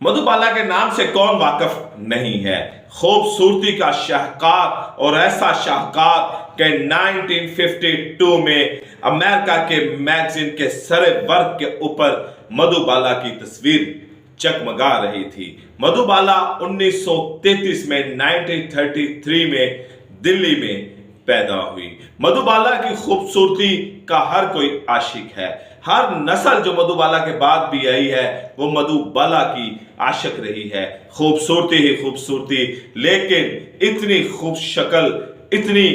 मधुबाला के नाम से कौन वाकिफ नहीं है। खूबसूरती का शाहकार और ऐसा शाहकार कि 1952 में अमेरिका के मैगजीन के सरे वर्ग के ऊपर मधुबाला की तस्वीर चकमगा रही थी। मधुबाला 1933 में 1933 में दिल्ली में पैदा हुई। मधुबाला की खूबसूरती का हर कोई आशिक है। हर नस्ल जो मधुबाला के बाद भी आई है वो मधुबाला की आशिक रही है। खूबसूरती ही खूबसूरती, लेकिन इतनी खूब शक्ल, इतनी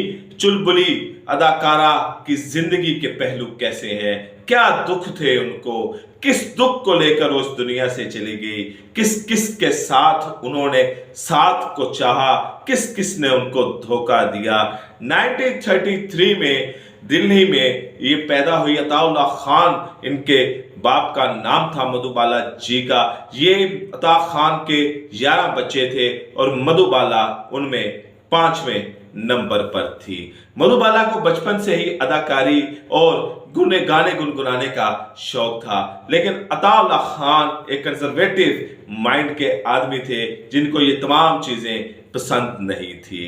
चुलबुली अदाकारा की जिंदगी के पहलू कैसे हैं, क्या दुख थे उनको, किस दुख को लेकर उस दुनिया से चली गई, किस किस के साथ उन्होंने साथ को चाहा, किस किस ने उनको धोखा दिया। 1933 में दिल्ली में ये पैदा हुई। अताउल्लाह खान इनके बाप का नाम था, मधुबाला जी का। ये अता खान के 11 बच्चे थे और मधुबाला उनमें 5वें नंबर पर थी। मधुबाला को बचपन से ही अदाकारी और गाने गुनगुनाने का शौक था, लेकिन अताउल्लाह खान एक कंजर्वेटिव माइंड के आदमी थे जिनको ये तमाम चीजें पसंद नहीं थी।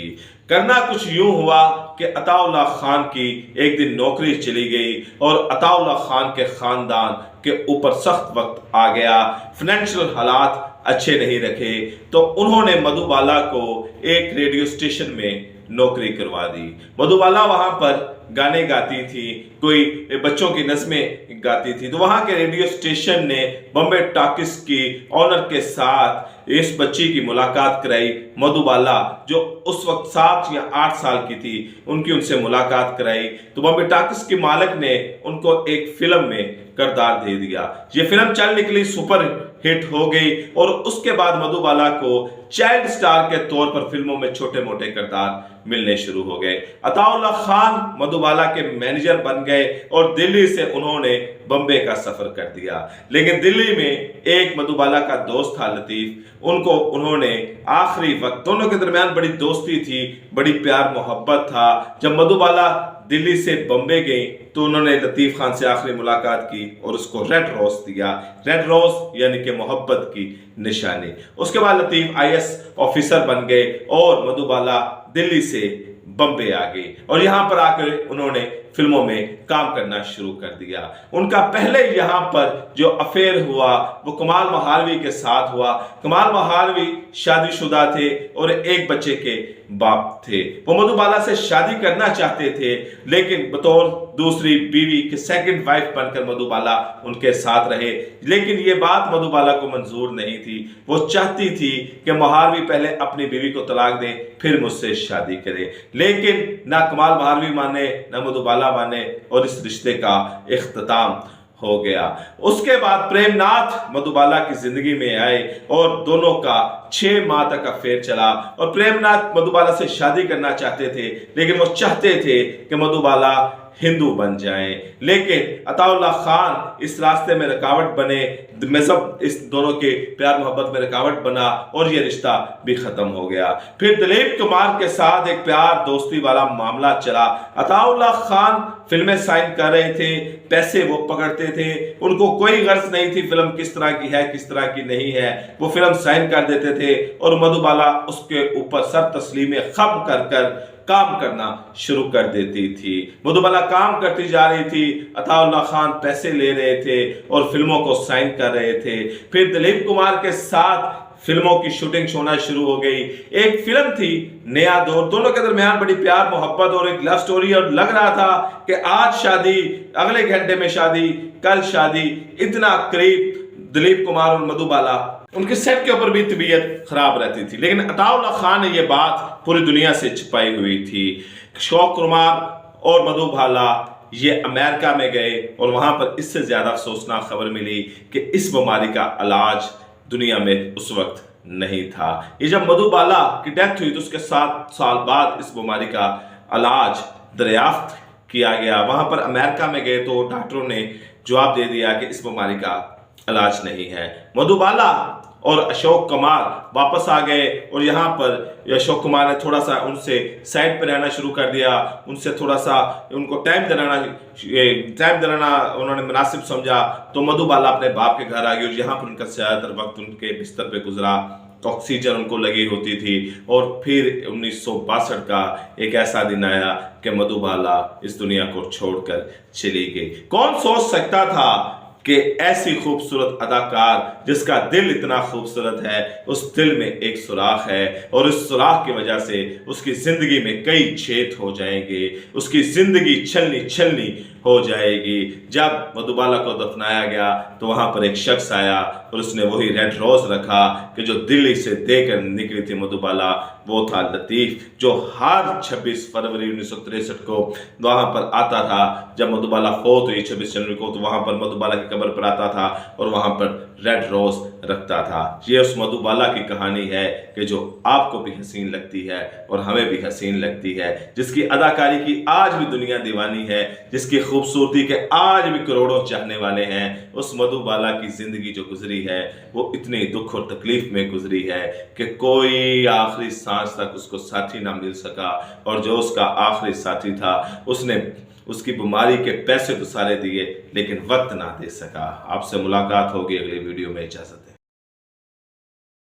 करना कुछ यूं हुआ कि अताउल्लाह खान की एक दिन नौकरी चली गई और अताउल्लाह खान के खानदान के ऊपर सख्त वक्त आ गया। फाइनेंशियल हालात अच्छे नहीं रखे तो उन्होंने मधुबाला को एक रेडियो स्टेशन में नौकरी करवा दी। मधुबाला वहां पर गाने गाती थी, कोई बच्चों की नज़में गाती थी, तो वहां के रेडियो स्टेशन ने बॉम्बे टॉकीज की ऑनर के साथ इस बच्ची की मुलाकात कराई। मधुबाला जो उस वक्त 7 या 8 साल की थी, उनकी उनसे मुलाकात कराई तो बॉम्बे टॉकीज के मालिक ने उनको एक फिल्म में किरदार दे दिया। ये फिल्म चल निकली, सुपर हिट हो गई और उसके बाद मधुबाला को चाइल्ड स्टार के तौर पर फिल्मों में छोटे मोटे किरदार मिलने शुरू हो गए। अताउल्लाह खान मधुबाला के मैनेजर बन गए और दिल्ली से उन्होंने बम्बे का सफर कर दिया। लेकिन दिल्ली में एक मधुबाला का दोस्त था लतीफ, उनको उन्होंने आखिरी वक्त, दोनों के दरमियान बड़ी दोस्ती थी, बड़ी प्यार मोहब्बत था। जब मधुबाला दिल्ली से बम्बे गई तो उन्होंने लतीफ खान से आखिरी मुलाकात की और उसको रेड रोज दिया। रेड रोज यानी कि मोहब्बत की निशानी। उसके बाद लतीफ IAS ऑफिसर बन गए और मधुबाला दिल्ली से बम्बे आ गई और यहां पर आकर उन्होंने फिल्मों में काम करना शुरू कर दिया। उनका पहले यहां पर जो अफेयर हुआ वो कमाल महालवी के साथ हुआ। कमाल महालवी शादीशुदा थे और एक बच्चे के बाप थे। वो मधुबाला से शादी करना चाहते थे, लेकिन बतौर दूसरी बीवी के सेकंड वाइफ बनकर मधुबाला उनके साथ रहे। लेकिन ये बात मधुबाला को मंजूर नहीं थी। वो चाहती थी कि महालवी पहले अपनी बीवी को तलाक दे फिर मुझसे शादी करे, लेकिन ना कमाल महालवी माने ना मधुबाला माने और इस रिश्ते का इख्तिताम हो गया। उसके बाद प्रेमनाथ मधुबाला की जिंदगी में आए और दोनों का 6 माह तक अफेयर चला और प्रेमनाथ मधुबाला से शादी करना चाहते थे, लेकिन वो चाहते थे कि मधुबाला हिंदू बन जाएं। लेकिन अताउल्लाह खान इस रास्ते में रुकावट बने, मजहब इस दोनों के प्यार मोहब्बत में रुकावट बना और ये रिश्ता भी खत्म हो गया। फिर दिलीप कुमार के साथ एक प्यार दोस्ती वाला मामला चला। अताउल्लाह खान फिल्में साइन कर रहे थे, पैसे वो पकड़ते थे, उनको कोई गर्ज नहीं थी फिल्म किस तरह की है किस तरह की नहीं है, वो फिल्म साइन कर देते थे और मधुबाला उसके ऊपर सर तस्लीम खम कर कर काम करना शुरू कर देती थी। मधुबाला काम करती जा रही थी, अताउल्लाह खान पैसे ले रहे थे और फिल्मों को साइन कर रहे थे। फिर दिलीप कुमार के साथ फिल्मों की शूटिंग होना शुरू हो गई। एक फिल्म थी नया दौर, दोनों के दरमियान बड़ी प्यार मोहब्बत और एक लव स्टोरी, और लग रहा था कि आज शादी, अगले घंटे में शादी, कल शादी, इतना करीब दिलीप कुमार और मधुबाला, उनके सेट के ऊपर भी तबीयत खराब रहती थी। लेकिन अताउल्लाह खान ने यह बात पूरी दुनिया से छिपाई हुई थी। शौक कुमार और मधुबाला ये अमेरिका में गए और वहां पर इससे ज्यादा अफसोसनाक खबर मिली कि इस बीमारी का इलाज दुनिया में उस वक्त नहीं था। ये जब मधुबाला की डेथ हुई तो उसके 7 साल बाद इस बीमारी का इलाज दरियाफ्त किया गया। वहां पर अमेरिका में गए तो डॉक्टरों ने जवाब दे दिया कि इस बीमारी का इलाज नहीं है। मधुबाला और अशोक कुमार वापस आ गए और यहाँ पर अशोक कुमार ने थोड़ा सा उनसे साइड पर रहना शुरू कर दिया, उनसे थोड़ा सा उनको टाइम दिलाना उन्होंने मुनासिब समझा। तो मधुबाला अपने बाप के घर आ गई और यहाँ पर उनका ज़्यादातर वक्त उनके बिस्तर पे गुजरा, ऑक्सीजन उनको लगी होती थी। और फिर 1962 का एक ऐसा दिन आया कि मधुबाला इस दुनिया को छोड़कर चली गई। कौन सोच सकता था कि ऐसी खूबसूरत अदाकार जिसका दिल इतना खूबसूरत है, उस दिल में एक सुराख है और इस सुराख की वजह से उसकी जिंदगी में कई छेद हो जाएंगे, उसकी जिंदगी छलनी छलनी हो जाएगी। जब मधुबाला को दफनाया गया तो वहां पर एक शख्स आया और उसने वही रेड रोज रखा कि जो दिल्ली से देकर निकली थी मधुबाला, वो था लतीफ, जो हर 26 फरवरी 1963 को वहां पर आता था। जब मधुबाला फोत हुई 26 जनवरी को, तो वहां पर मधुबाला की कब्र पर आता था और वहां पर रेड रोज रखता था। ये उस मधुबाला की कहानी है कि जो आपको भी हसीन लगती है और हमें भी हसीन लगती है, जिसकी अदाकारी की आज भी दुनिया दीवानी है, जिसकी खूबसूरती के आज भी करोड़ों चाहने वाले हैं। उस मधुबाला की जिंदगी जो गुजरी है वो इतनी दुख और तकलीफ में गुजरी है कि कोई आखिरी सांस तक उसको साथी ना मिल सका, और जो उसका आखिरी साथी था उसने उसकी बीमारी के पैसे तो सारे दिए लेकिन वक्त ना दे सका। आपसे मुलाकात होगी अगली वीडियो में। इजाजत।